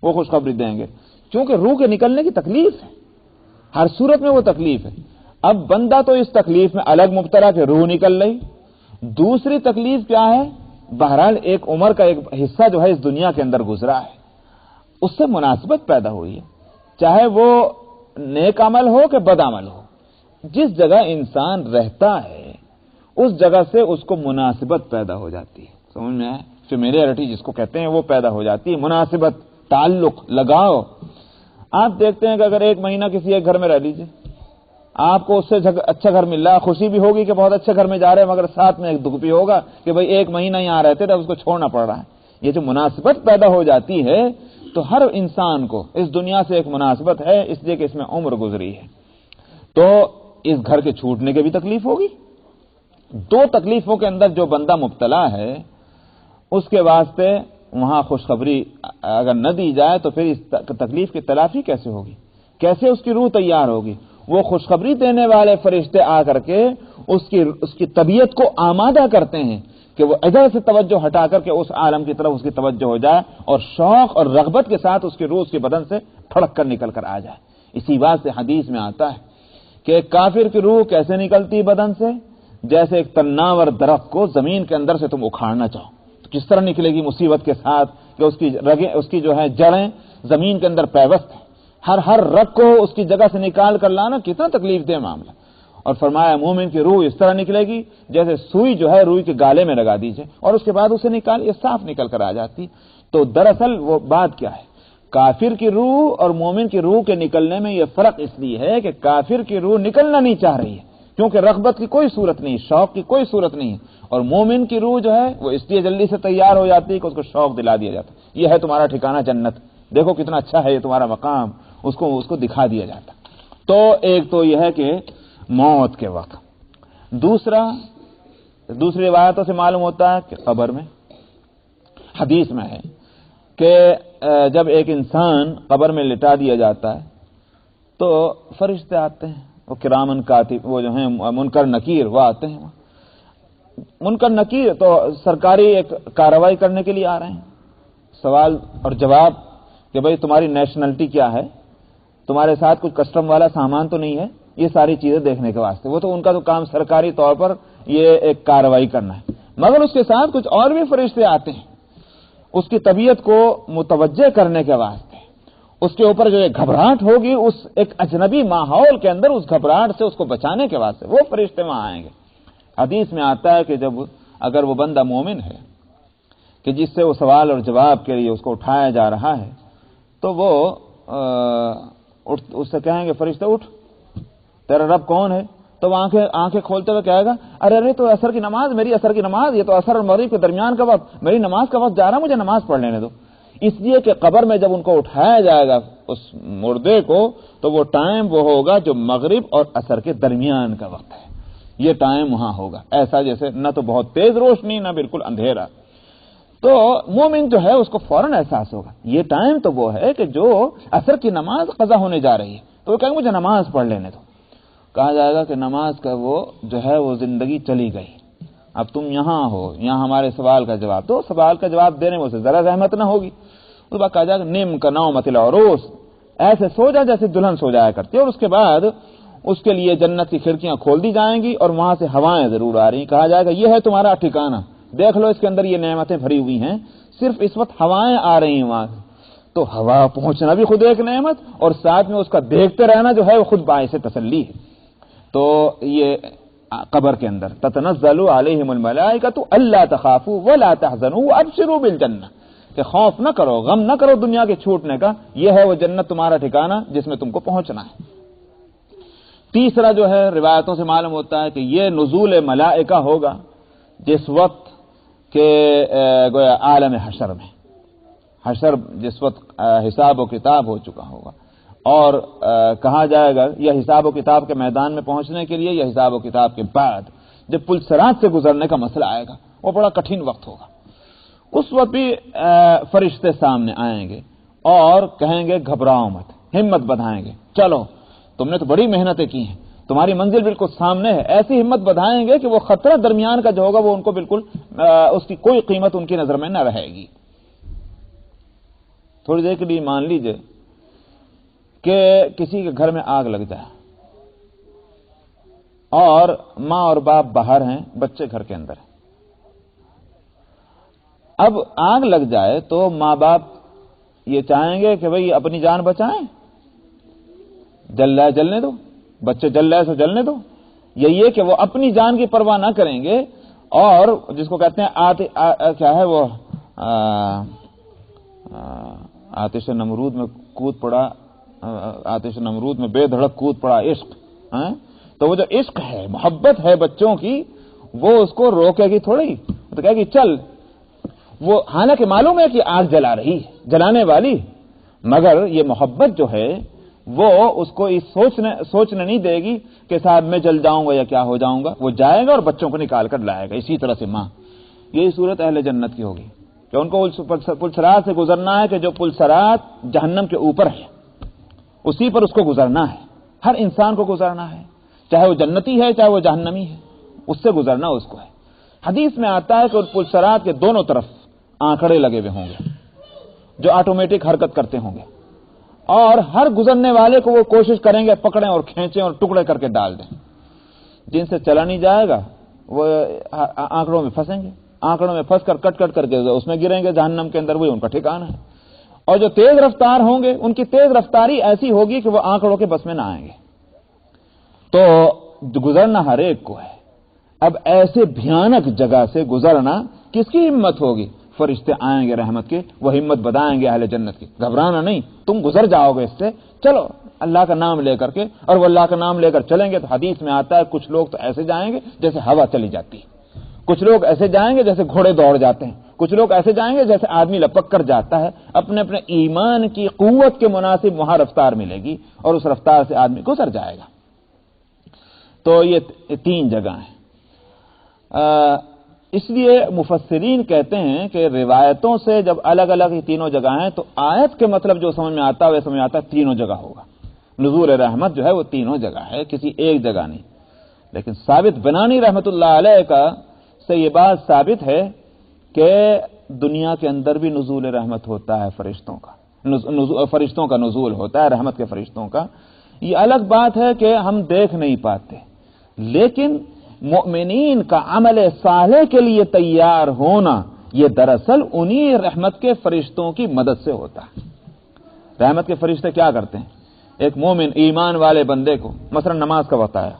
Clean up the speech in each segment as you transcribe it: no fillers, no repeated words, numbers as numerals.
وہ خوشخبری دیں گے، کیونکہ روح کے نکلنے کی تکلیف ہے، ہر صورت میں وہ تکلیف ہے۔ اب بندہ تو اس تکلیف میں الگ مبتلا کہ روح نکل رہی، دوسری تکلیف کیا ہے؟ بہرحال ایک عمر کا ایک حصہ جو ہے اس دنیا کے اندر گزرا ہے، اس سے مناسبت پیدا ہوئی ہے، چاہے وہ نیک عمل ہو کہ بد عمل ہو، جس جگہ انسان رہتا ہے اس جگہ سے اس کو مناسبت پیدا ہو جاتی ہے، سمجھ میں آئے؟ فیملیرٹی جس کو کہتے ہیں وہ پیدا ہو جاتی ہے، مناسبت، تعلق، لگاؤ۔ آپ دیکھتے ہیں کہ اگر ایک مہینہ کسی ایک گھر میں رہ لیجیے، آپ کو اس سے اچھا گھر مل رہا ہے، خوشی بھی ہوگی کہ بہت اچھے گھر میں جا رہے ہیں، مگر ساتھ میں ایک دکھ بھی ہوگا کہ بھئی ایک مہینہ یہاں رہتے تھے اس کو چھوڑنا پڑ رہا ہے۔ یہ جو مناسبت پیدا ہو جاتی ہے تو ہر انسان کو اس دنیا سے ایک مناسبت ہے، اس لیے کہ اس میں عمر گزری ہے، تو اس گھر کے چھوٹنے کی بھی تکلیف ہوگی۔ دو تکلیفوں کے اندر جو بندہ مبتلا ہے اس کے واسطے وہاں خوشخبری اگر نہ دی جائے تو پھر اس تکلیف کی تلافی کیسے ہوگی؟ کیسے اس کی روح تیار ہوگی؟ وہ خوشخبری دینے والے فرشتے آ کر کے اس کی طبیعت کو آمادہ کرتے ہیں کہ وہ ادھر سے توجہ ہٹا کر کے اس عالم کی طرف اس کی توجہ ہو جائے اور شوق اور رغبت کے ساتھ اس کی روح اس کے بدن سے پھڑک کر نکل کر آ جائے۔ اسی بات سے حدیث میں آتا ہے کہ ایک کافر کی روح کیسے نکلتی بدن سے؟ جیسے ایک تناور درخت کو زمین کے اندر سے تم اکھاڑنا چاہو تو کس طرح نکلے گی مصیبت کے ساتھ کہ اس کی رگیں، اس کی جو ہے جڑیں زمین کے اندر پیوست ہیں، ہر رگ کو اس کی جگہ سے نکال کر لانا کتنا تکلیف دہ معاملہ۔ اور فرمایا مومن کی روح اس طرح نکلے گی جیسے سوئی جو ہے روئی کے گالے میں لگا دیجئے اور اس کے بعد اسے نکال، یہ صاف نکل کر آ جاتی۔ تو دراصل وہ بات کیا ہے؟ کافر کی روح اور مومن کی روح کے نکلنے میں یہ فرق اس لیے ہے کہ کافر کی روح نکلنا نہیں چاہ رہی ہے کیونکہ رغبت کی کوئی صورت نہیں، شوق کی کوئی صورت نہیں ہے، اور مومن کی روح جو ہے وہ اس لیے جلدی سے تیار ہو جاتی ہے کہ اس کو شوق دلا دیا جاتا ہے، یہ ہے تمہارا ٹھکانہ جنت، دیکھو کتنا اچھا ہے یہ تمہارا مقام، اس کو دکھا دیا جاتا۔ تو ایک تو یہ ہے کہ موت کے وقت، دوسری روایتوں سے معلوم ہوتا ہے کہ قبر میں، حدیث میں ہے کہ جب ایک انسان قبر میں لٹا دیا جاتا ہے تو فرشتے آتے ہیں، وہ کرامن کاتب، وہ جو ہیں منکر نکیر، وہ آتے ہیں۔ منکر نکیر تو سرکاری ایک کارروائی کرنے کے لیے آ رہے ہیں، سوال اور جواب کہ بھئی تمہاری نیشنلٹی کیا ہے، تمہارے ساتھ کچھ کسٹم والا سامان تو نہیں ہے، یہ ساری چیزیں دیکھنے کے واسطے۔ وہ تو ان کا تو کام سرکاری طور پر یہ ایک کارروائی کرنا ہے، مگر اس کے ساتھ کچھ اور بھی فرشتے آتے ہیں اس کی طبیعت کو متوجہ کرنے کے واسطے، اس کے اوپر جو ایک گھبراہٹ ہوگی اس ایک اجنبی ماحول کے اندر اس گھبراہٹ سے اس کو بچانے کے واسطے وہ فرشتے وہاں آئیں گے۔ حدیث میں آتا ہے کہ جب اگر وہ بندہ مومن ہے کہ جس سے وہ سوال اور جواب کے لیے اس کو اٹھایا جا رہا ہے تو وہ اس سے کہیں گے فرشتے اٹھ، تیرا رب کون ہے؟ تو وہ آنکھیں کھولتے ہوئے کہے گا ارے تو عصر کی نماز، میری عصر کی نماز، یہ تو عصر اور مغرب کے درمیان کا وقت، میری نماز کا وقت جا رہا، مجھے نماز پڑھ لینے دو۔ اس لیے کہ قبر میں جب ان کو اٹھایا جائے گا اس مردے کو تو وہ ٹائم وہ ہوگا جو مغرب اور عصر کے درمیان کا وقت ہے، یہ ٹائم وہاں ہوگا، ایسا جیسے نہ تو بہت تیز روشنی نہ بالکل اندھیرا۔ تو مومن جو ہے اس کو فوراً احساس ہوگا یہ ٹائم تو وہ ہے کہ جو عصر کی نماز قضا ہونے جا رہی ہے، تو وہ کہیں گے مجھے نماز پڑھ لینے دو۔ کہا جائے گا کہ نماز کا وہ جو ہے وہ زندگی چلی گئی، اب تم یہاں ہو، یہاں ہمارے سوال کا جواب دو، سوال کا جواب دینے میں اسے ذرا زحمت نہ ہوگی۔ اس بعد کہا جائے گا نیم کا نومت العروس، ایسے سو جا جیسے دلہن سو جایا کرتی ہے، اور اس کے بعد اس کے لیے جنت کی کھڑکیاں کھول دی جائیں گی اور وہاں سے ہوائیں ضرور آ رہی ہیں۔ کہا جائے گا یہ ہے تمہارا ٹھکانہ، دیکھ لو اس کے اندر یہ نعمتیں بھری ہوئی ہیں، صرف اس وقت ہوائیں آ رہی ہیں وہاں سے۔ تو ہوا پہنچنا بھی خود ایک نعمت اور ساتھ میں اس کا دیکھتے رہنا جو ہے وہ خود باعث تسلی ہے۔ تو یہ قبر کے اندر تتنزل علیہم الملائکۃ الا تخافوا ولا تحزنوا وابشروا بالجنہ، کہ خوف نہ کرو، غم نہ کرو دنیا کے چھوٹنے کا، یہ ہے وہ جنت تمہارا ٹھکانہ جس میں تم کو پہنچنا ہے۔ تیسرا جو ہے روایتوں سے معلوم ہوتا ہے کہ یہ نزول ملائکہ ہوگا جس وقت کہ گویا عالم حشر میں، حشر جس وقت حساب و کتاب ہو چکا ہوگا، اور کہا جائے گا یا حساب و کتاب کے میدان میں پہنچنے کے لیے یا حساب و کتاب کے بعد جب پل صراط سے گزرنے کا مسئلہ آئے گا، وہ بڑا کٹھن وقت ہوگا۔ اس وقت بھی فرشتے سامنے آئیں گے اور کہیں گے گھبراؤ مت، ہمت بڑھائیں گے، چلو تم نے تو بڑی محنتیں کی ہیں، تمہاری منزل بالکل سامنے ہے، ایسی ہمت بڑھائیں گے کہ وہ خطرہ درمیان کا جو ہوگا وہ ان کو بالکل اس کی کوئی قیمت ان کی نظر میں نہ رہے گی۔ تھوڑی دیر کے لیے مان لیجئے کہ کسی کے گھر میں آگ لگ جائے اور ماں اور باپ باہر ہیں، بچے گھر کے اندر ہیں۔ اب آگ لگ جائے تو ماں باپ یہ چاہیں گے کہ بھئی اپنی جان بچائیں، جل رہا ہے جلنے دو، بچے جل رہے ہیں تو جلنے دو، یہی ہے کہ وہ اپنی جان کی پرواہ نہ کریں گے اور جس کو کہتے ہیں کیا ہے وہ آتش نمرود میں کود پڑا، آتش نمرود میں بے دھڑک کود پڑا عشق، تو وہ جو عشق ہے، محبت ہے بچوں کی، وہ اس کو روکے گی تھوڑی، تو کہے گی چل، وہ حالانکہ معلوم ہے کہ آگ جلا رہی ہے، جلانے والی، مگر یہ محبت جو ہے وہ اس کو سوچنے نہیں دے گی کہ صاحب میں جل جاؤں گا یا کیا ہو جاؤں گا، وہ جائے گا اور بچوں کو نکال کر لائے گا۔ اسی طرح سے ماں، یہی صورت اہل جنت کی ہوگی کہ ان کو پلسرات سے گزرنا ہے، کہ جو پلسرات جہنم کے اوپر ہے اسی پر اس کو گزرنا ہے، ہر انسان کو گزرنا ہے، چاہے وہ جنتی ہے چاہے وہ جہنمی ہے، اس سے گزرنا اس کو ہے۔ حدیث میں آتا ہے کہ پلسرات کے دونوں طرف آنکڑے لگے ہوئے ہوں گے جو آٹومیٹک حرکت کرتے ہوں گے، اور ہر گزرنے والے کو وہ کوشش کریں گے پکڑیں اور کھینچیں اور ٹکڑے کر کے ڈال دیں۔ جن سے چلا نہیں جائے گا وہ آنکڑوں میں پھنسیں گے، آنکڑوں میں پھنس کر کٹ کر کے اس میں گریں گے جہنم کے اندر، وہی ان کا ٹھکانہ ہے۔ اور جو تیز رفتار ہوں گے ان کی تیز رفتاری ایسی ہوگی کہ وہ آنکڑوں کے بس میں نہ آئیں گے۔ تو گزرنا ہر ایک کو ہے۔ اب ایسے بھیانک جگہ سے گزرنا کس کی ہمت ہوگی؟ فرشتے آئیں گے رحمت کے، وہ ہمت بدائیں گے اہل جنت کی، گھبرانا نہیں، تم گزر جاؤ گے اس سے، چلو اللہ کا نام لے کر کے، اور وہ اللہ کا نام لے کر چلیں گے تو حدیث میں آتا ہے کچھ لوگ تو ایسے جائیں گے جیسے ہوا چلی جاتی ہے، کچھ لوگ ایسے جائیں گے جیسے گھوڑے دوڑ جاتے ہیں، کچھ لوگ ایسے جائیں گے جیسے آدمی لپک کر جاتا ہے، اپنے اپنے ایمان کی قوت کے مناسب وہاں رفتار ملے گی اور اس رفتار سے آدمی گزر جائے گا۔ تو یہ تین جگہ ہیں۔ اس لیے مفسرین کہتے ہیں کہ روایتوں سے جب الگ الگ یہ تینوں جگہ ہیں تو آیت کے مطلب جو سمجھ میں آتا ہے وہ سمجھ میں آتا ہے تینوں جگہ ہوگا، نزول رحمت جو ہے وہ تینوں جگہ ہے، کسی ایک جگہ نہیں۔ لیکن ثابت بنانی رحمت اللہ علیہ کا سے یہ بات ثابت ہے کہ دنیا کے اندر بھی نزول رحمت ہوتا ہے، فرشتوں کا نزول ہوتا ہے، رحمت کے فرشتوں کا۔ یہ الگ بات ہے کہ ہم دیکھ نہیں پاتے، لیکن مؤمنین کا عمل صالح کے لیے تیار ہونا یہ دراصل انہی رحمت کے فرشتوں کی مدد سے ہوتا ہے۔ رحمت کے فرشتے کیا کرتے ہیں؟ ایک مومن ایمان والے بندے کو مثلا نماز کا بتایا،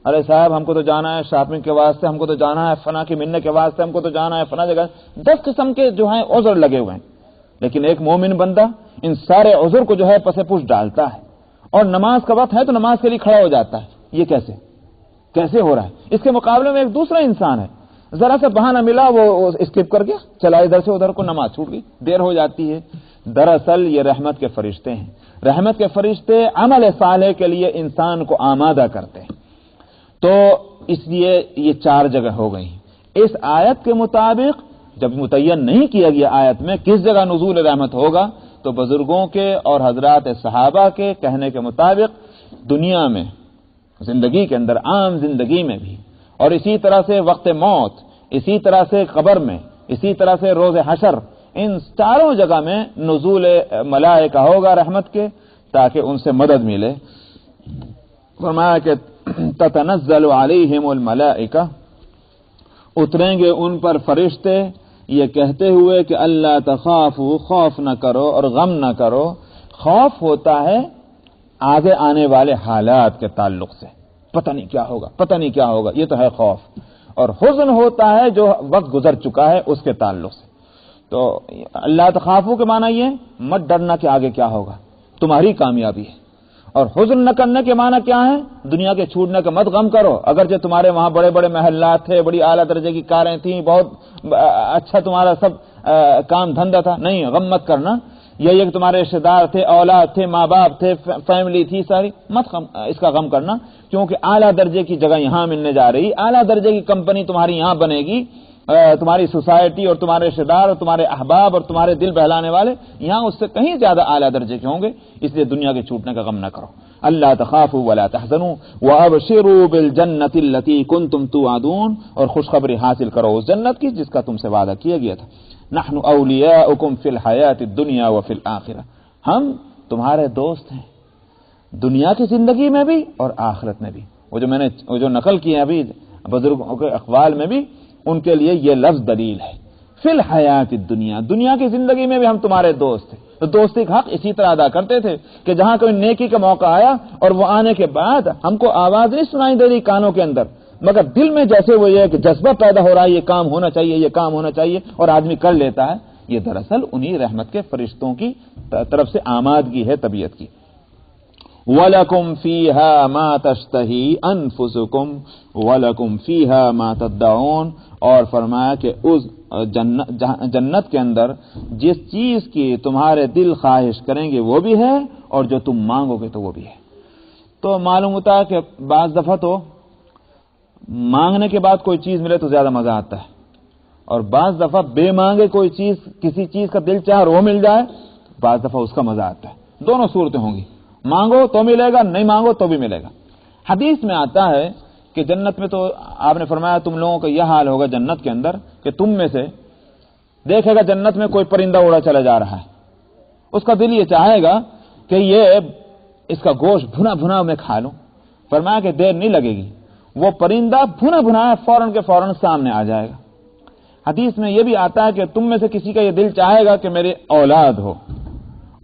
ارے صاحب ہم کو تو جانا ہے شاپنگ کے واسطے، ہم کو تو جانا ہے فنا کی ملنے کے واسطے، ہم کو تو جانا ہے فنا جگہ، 10 قسم کے جو ہیں عذر لگے ہوئے ہیں، لیکن ایک مومن بندہ ان سارے عذر کو جو ہے پس پوچھ ڈالتا ہے اور نماز کا وقت ہے تو نماز کے لیے کھڑا ہو جاتا ہے۔ یہ کیسے ہو رہا ہے؟ اس کے مقابلے میں ایک دوسرا انسان ہے، ذرا سا بہانہ ملا وہ اسکپ کر گیا، چلا ادھر سے ادھر کو، نماز چھوٹ گئی، دیر ہو جاتی ہے۔ دراصل یہ رحمت کے فرشتے ہیں، رحمت کے فرشتے عمل صالح کے لیے انسان کو آمادہ کرتے ہیں۔ تو اس لیے یہ 4 جگہ ہو گئی۔ اس آیت کے مطابق جب متعین نہیں کیا گیا آیت میں کس جگہ نزول رحمت ہوگا، تو بزرگوں کے اور حضرات صحابہ کے کہنے کے مطابق دنیا میں، زندگی کے اندر، عام زندگی میں بھی، اور اسی طرح سے وقت موت، اسی طرح سے قبر میں، اسی طرح سے روز حشر، ان 4 جگہ میں نزول ملائکہ ہوگا رحمت کے، تاکہ ان سے مدد ملے۔ فرمایا کہ تتنزل علیہم الملائکہ، اتریں گے ان پر فرشتے یہ کہتے ہوئے کہ اللہ تخافوا، خوف نہ کرو اور غم نہ کرو۔ خوف ہوتا ہے آگے آنے والے حالات کے تعلق سے، پتہ نہیں کیا ہوگا، یہ تو ہے خوف۔ اور حزن ہوتا ہے جو وقت گزر چکا ہے اس کے تعلق سے۔ تو اللہ تخافوا کے معنی یہ مت ڈرنا کہ آگے کیا ہوگا، تمہاری کامیابی ہے۔ اور حزن نہ کرنے کے معنی کیا ہے؟ دنیا کے چھوٹنے کا مت غم کرو، اگرچہ تمہارے وہاں بڑے بڑے محلات تھے، بڑی اعلیٰ درجے کی کاریں تھیں، بہت اچھا تمہارا سب کام دھندا تھا، نہیں، غم مت کرنا۔ یہ کہ تمہارے رشتے دار تھے، اولاد تھے، ماں باپ تھے، فیملی تھی ساری، مت اس کا غم کرنا، کیونکہ اعلیٰ درجے کی جگہ یہاں ملنے جا رہی، اعلیٰ درجے کی کمپنی تمہاری یہاں بنے گی، تمہاری سوسائٹی اور تمہارے رشتے دار اور تمہارے احباب اور تمہارے دل بہلانے والے یہاں اس سے کہیں زیادہ اعلیٰ درجے کے ہوں گے، اس لیے دنیا کے چھوٹنے کا غم نہ کرو۔ اللہ تخافوا ولا تحزنوا وابشروا بالجنة التي كنتم توعدون، اور خوشخبری حاصل کرو اس جنت کی جس کا تم سے وعدہ کیا گیا تھا۔ نحن اولیاؤکم فی الحیات الدنیا وفی الآخرہ، ہم تمہارے دوست ہیں دنیا کی زندگی میں بھی اور آخرت میں بھی۔ وہ جو نقل کیے ابھی بزرگوں کے اقوال میں بھی، ان کے لیے یہ لفظ دلیل ہے، فی الحیات الدنیا، دنیا کی زندگی میں بھی ہم تمہارے دوست ہیں۔ تو دوستی کا حق اسی طرح ادا کرتے تھے کہ جہاں کوئی نیکی کا موقع آیا اور وہ آنے کے بعد ہم کو آواز نہیں سنائی دے رہی کانوں کے اندر، مگر دل میں جیسے وہ یہ کہ جذبہ پیدا ہو رہا ہے، یہ کام ہونا چاہیے، یہ کام ہونا چاہیے، اور آدمی کر لیتا ہے، یہ دراصل انہی رحمت کے فرشتوں کی طرف سے آمادگی ہے طبیعت کی۔ وَلَكُمْ فِيهَا مَا تَشْتَهِي أَنفُسُكُمْ وَلَكُمْ فِيهَا مَا تَدَّعُونَ، اور فرمایا کہ اس جنت کے اندر جس چیز کی تمہارے دل خواہش کریں گے وہ بھی ہے، اور جو تم مانگو گے تو وہ بھی ہے۔ تو معلوم ہوتا ہے کہ بعض دفعہ تو مانگنے کے بعد کوئی چیز ملے تو زیادہ مزہ آتا ہے، اور بعض دفعہ بے مانگے کوئی چیز، کسی چیز کا دل چاہے اور وہ مل جائے، بعض دفعہ اس کا مزہ آتا ہے۔ دونوں صورتیں ہوں گی، مانگو تو ملے گا، نہیں مانگو تو بھی ملے گا۔ حدیث میں آتا ہے کہ جنت میں تو آپ نے فرمایا تم لوگوں کا یہ حال ہوگا جنت کے اندر کہ تم میں سے دیکھے گا جنت میں کوئی پرندہ اڑا چلا جا رہا ہے، اس کا دل یہ چاہے گا کہ یہ اس کا گوشت بھنا بھنا میں کھا لوں۔ فرمایا کہ دیر نہیں لگے گی، وہ پرندہ بھنا بھنا فوراً کے فوراً سامنے آ جائے گا۔ حدیث میں یہ بھی آتا ہے کہ تم میں سے کسی کا یہ دل چاہے گا کہ میری اولاد ہو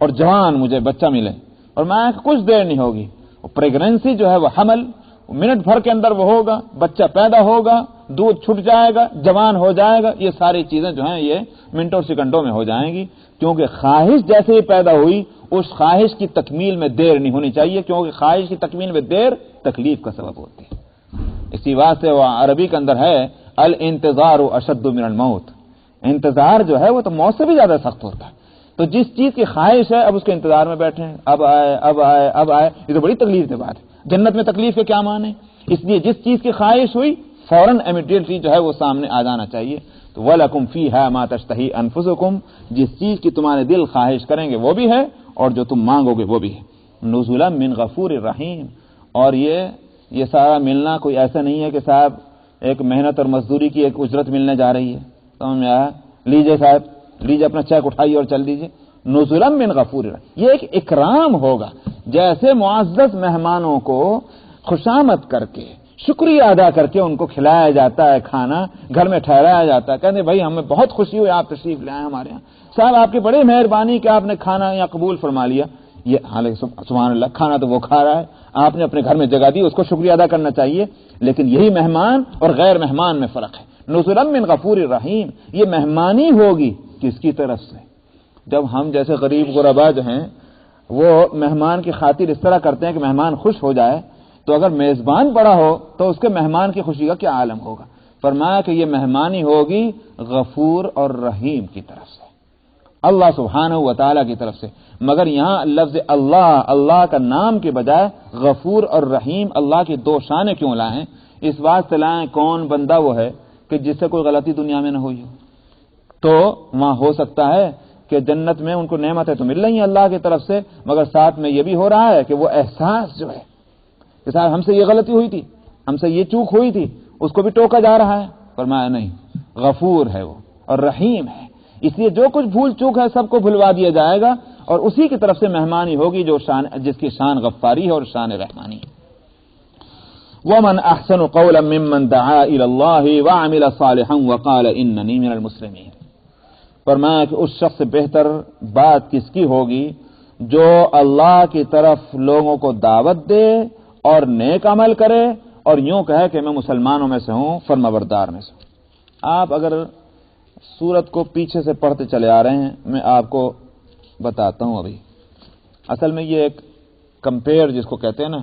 اور جوان مجھے بچہ ملے، اور میں کچھ دیر نہیں ہوگی، وہ پریگننسی جو ہے وہ حمل منٹ بھر کے اندر وہ ہوگا، بچہ پیدا ہوگا، دودھ چھٹ جائے گا، جوان ہو جائے گا، یہ ساری چیزیں جو ہیں یہ منٹوں سیکنڈوں میں ہو جائیں گی، کیونکہ خواہش جیسے ہی پیدا ہوئی اس خواہش کی تکمیل میں دیر نہیں ہونی چاہیے، کیونکہ خواہش کی تکمیل میں دیر تکلیف کا سبب ہوتی ہے۔ اسی بات سے وہ عربی کے اندر ہے الانتظار اشد من الموت، انتظار جو ہے وہ تو موت سے بھی زیادہ سخت ہوتا ہے۔ تو جس چیز کی خواہش ہے اب اس کے انتظار میں بیٹھے ہیں، اب آئے اب آئے اب آئے، یہ تو بڑی تکلیف کی بات ہے۔ جنت میں تکلیف کے کیا معنی؟ اس لیے جس چیز کی خواہش ہوئی فوراً امیڈیٹلی جو ہے وہ سامنے آ جانا چاہیے۔ تو وَلَكُمْ فِيهَا مَا تَشْتَهِي أَنفُسُكُمْ، جس چیز کی تمہارے دل خواہش کریں گے وہ بھی ہے، اور جو تم مانگو گے وہ بھی ہے۔ نُزُلًا مِّن غَفُورٍ رَحِيمٍ، اور یہ سارا ملنا کوئی ایسا نہیں ہے کہ صاحب ایک محنت اور مزدوری کی ایک اجرت ملنے جا رہی ہے، سمجھ میں آیا؟ لیجئے صاحب، لیجئے اپنا چیک اٹھائیے اور چل دیجئے۔ نُزُلًا مِّن غَفُورٍ رَحِيمٍ، یہ ایک اکرام ہوگا، جیسے معزز مہمانوں کو خوشامد کر کے شکریہ ادا کر کے ان کو کھلایا جاتا ہے، کھانا گھر میں ٹھہرایا جاتا ہے، کہتے ہیں بھائی ہمیں بہت خوشی ہوئی آپ تشریف لے آئے ہمارے یہاں، صاحب آپ کی بڑی مہربانی کہ آپ نے کھانا یہاں قبول فرما لیا۔ یہ حالانکہ سبحان اللہ کھانا تو وہ کھا رہا ہے، آپ نے اپنے گھر میں جگہ دی، اس کو شکریہ ادا کرنا چاہیے، لیکن یہی مہمان اور غیر مہمان میں فرق ہے۔ نزلا من غفور الرحیم، یہ مہمانی ہوگی کس کی طرف سے؟ جب ہم جیسے غریب غربا جو ہیں وہ مہمان کی خاطر اس طرح کرتے ہیں کہ مہمان خوش ہو جائے، تو اگر میزبان بڑا ہو تو اس کے مہمان کی خوشی کا کیا عالم ہوگا؟ فرمایا کہ یہ مہمانی ہوگی غفور اور رحیم کی طرف سے، اللہ سبحانہ و تعالیٰ کی طرف سے۔ مگر یہاں لفظ اللہ کا نام کے بجائے غفور اور رحیم اللہ کی دو شانیں کیوں لائیں؟ اس بات سے لائیں کون بندہ وہ ہے کہ جس سے کوئی غلطی دنیا میں نہ ہوئی ہو، تو وہاں ہو سکتا ہے کہ جنت میں ان کو نعمتیں تو مل رہی ہیں اللہ کی طرف سے، مگر ساتھ میں یہ بھی ہو رہا ہے کہ وہ احساس جو ہے کہ صاحب ہم سے یہ غلطی ہوئی تھی، ہم سے یہ چوک ہوئی تھی، اس کو بھی ٹوکا جا رہا ہے۔ فرمایا نہیں، غفور ہے وہ اور رحیم ہے، اس لیے جو کچھ بھول چوک ہے سب کو بھلوا دیا جائے گا، اور اسی کی طرف سے مہمانی ہوگی جو جس کی شان غفاری ہے اور شان رحمانی ہے۔ وَمَنْ أَحْسَنُ قَوْلًا مِّمَّنْ دَعَا إِلَى اللَّهِ وَعَمِلَ صَالِحًا وَقَالَ إِنَّنِي مِنَ الْمُسْلِمِينَ، فرمایا کہ اس شخص سے بہتر بات کس کی ہوگی جو اللہ کی طرف لوگوں کو دعوت دے اور نیک عمل کرے اور یوں کہے کہ میں مسلمانوں میں سے ہوں، فرمانبردار میں سے ہوں۔ آپ اگر سورت کو پیچھے سے پڑھتے چلے آ رہے ہیں، میں آپ کو بتاتا ہوں ابھی۔ اصل میں یہ ایک کمپیئر جس کو کہتے ہیں نا،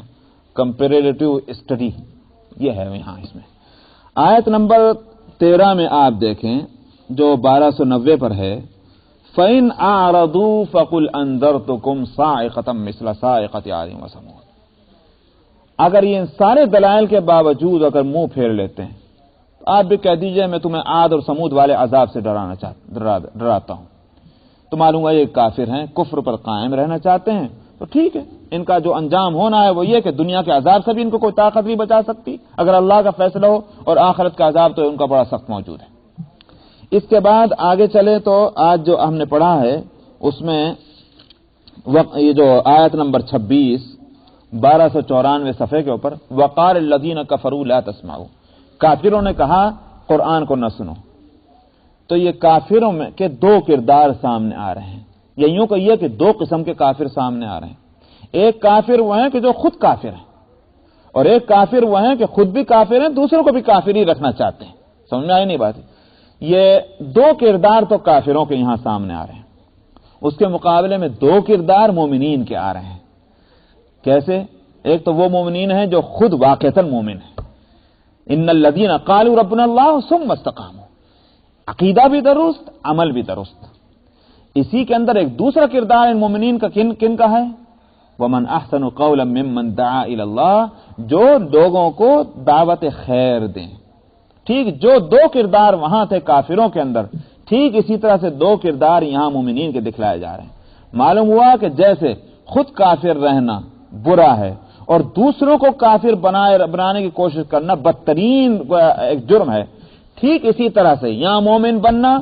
کمپیریٹیو اسٹڈی، یہ ہے یہاں اس میں۔ آیت نمبر 13 میں آپ دیکھیں جو 1290 پر ہے، فَإِنْ أَعْرَضُوا فَقُلْ أَنذَرْتُكُمْ صَاعِقَةً مِثْلَ صَاعِقَةِ عَادٍ وَثَمُودَ، اگر یہ ان سارے دلائل کے باوجود اگر منہ پھیر لیتے ہیں تو آپ بھی کہہ دیجئے میں تمہیں عاد اور سمود والے عذاب سے ڈراتا ہوں، تو معلوم ہے یہ کافر ہیں، کفر پر قائم رہنا چاہتے ہیں، تو ٹھیک ہے، ان کا جو انجام ہونا ہے وہ یہ کہ دنیا کے عذاب سے بھی ان کو کوئی طاقت نہیں بچا سکتی اگر اللہ کا فیصلہ ہو، اور آخرت کا عذاب تو ان کا بڑا سخت موجود ہے۔ اس کے بعد آگے چلے تو آج جو ہم نے پڑھا ہے اس میں یہ جو آیت نمبر 26 1294 صفحے کے اوپر وقال الذین کفروا لا تسمعوا، کافروں نے کہا قرآن کو نہ سنو. تو یہ کافروں میں کے دو کردار سامنے آ رہے ہیں، یا یوں کہیے کہ دو قسم کے کافر سامنے آ رہے ہیں. ایک کافر وہ ہیں کہ جو خود کافر ہیں، اور ایک کافر وہ ہیں کہ خود بھی کافر ہیں، دوسروں کو بھی کافر ہی رکھنا چاہتے ہیں. سمجھ میں آئی نہیں بات؟ یہ دو کردار تو کافروں کے یہاں سامنے آ رہے ہیں. اس کے مقابلے میں دو کردار مومنین کے آ رہے ہیں. کیسے؟ ایک تو وہ مومنین ہیں جو خود واقعتاً مومن ہیں، ان الذین قالوا ربنا اللہ ثم استقاموا، عقیدہ بھی درست، عمل بھی درست. اسی کے اندر ایک دوسرا کردار ان مومنین کا کن کا ہے؟ ومن احسن قولا ممن دعا الی اللہ، جو لوگوں کو دعوت خیر دیں. ٹھیک، جو دو کردار وہاں تھے کافروں کے اندر، ٹھیک اسی طرح سے دو کردار یہاں مومنین کے دکھلائے جا رہے ہیں. معلوم ہوا کہ جیسے خود کافر رہنا برا ہے اور دوسروں کو کافر بنانے کی کوشش کرنا بدترین ایک جرم ہے، ٹھیک اسی طرح سے یہاں مومن بننا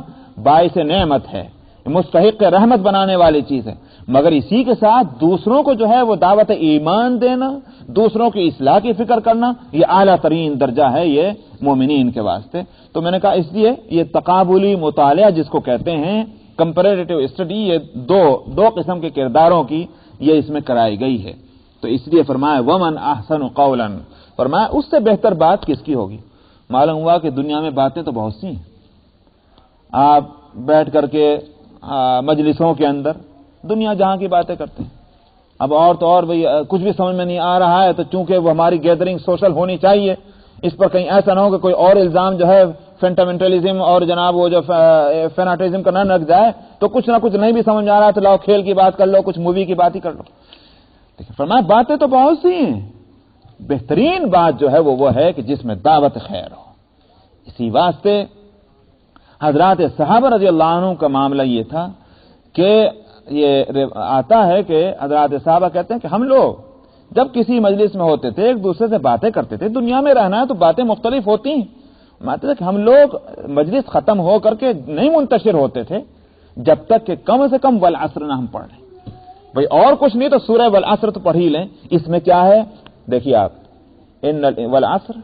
باعث نعمت ہے، مستحق رحمت بنانے والی چیز ہے. مگر اسی کے ساتھ دوسروں کو جو ہے وہ دعوت ایمان دینا، دوسروں کی اصلاح کی فکر کرنا، یہ اعلیٰ ترین درجہ ہے یہ مومنین کے واسطے. تو میں نے کہا اس لیے یہ تقابلی مطالعہ جس کو کہتے ہیں، کمپیریٹیو اسٹڈی، یہ دو قسم کے کرداروں کی یہ اس میں کرائی گئی ہے. تو اس لیے فرمایا ومن احسن قولا، فرمایا اس سے بہتر بات کس کی ہوگی. معلوم ہوا کہ دنیا میں باتیں تو بہت سی ہیں. آپ بیٹھ کر کے مجلسوں کے اندر دنیا جہاں کی باتیں کرتے ہیں. اب اور تو اور بھئی کچھ بھی سمجھ میں نہیں آ رہا ہے، تو چونکہ وہ ہماری گیدرنگ سوشل ہونی چاہیے، اس پر کہیں ایسا نہ ہو کہ کوئی اور الزام جو ہے فینٹامنٹلزم اور جناب وہ جو فیناٹزم کا نہ لگ جائے، تو کچھ نہ کچھ نہیں بھی سمجھ آ رہا تو لاؤ کھیل کی بات کر لو، کچھ مووی کی بات ہی کر لو. فرمایا باتیں تو بہت سی ہیں، بہترین بات جو ہے وہ ہے کہ جس میں دعوت خیر ہو. اسی واسطے حضرات صحابہ رضی اللہ عنہ کا معاملہ یہ تھا کہ یہ آتا ہے کہ حضرات صحابہ کہتے ہیں کہ ہم لوگ جب کسی مجلس میں ہوتے تھے ایک دوسرے سے باتیں کرتے تھے. دنیا میں رہنا ہے تو باتیں مختلف ہوتی ہیں، مانتے تھے کہ ہم لوگ مجلس ختم ہو کر کے نہیں منتشر ہوتے تھے جب تک کہ کم سے کم والعصر نہ ہم پڑھ لیں. بھئی اور کچھ نہیں تو سورہ والعصر تو پڑھ ہی لیں. اس میں کیا ہے دیکھیے آپ، والعصر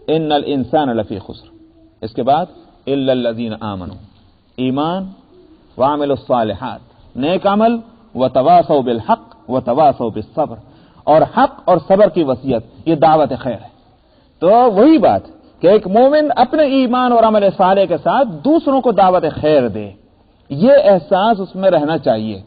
ان الانسان لفی خسر، اس کے بعد الا الذین آمنوا، ایمان وعملوا الصالحات، نیک عمل، وتواصوا بالحق وتواصوا بالصبر، اور حق اور صبر کی وصیت، یہ دعوت خیر ہے. تو وہی بات کہ ایک مومن اپنے ایمان اور عمل صالح کے ساتھ دوسروں کو دعوت خیر دے، یہ احساس اس میں رہنا چاہیے.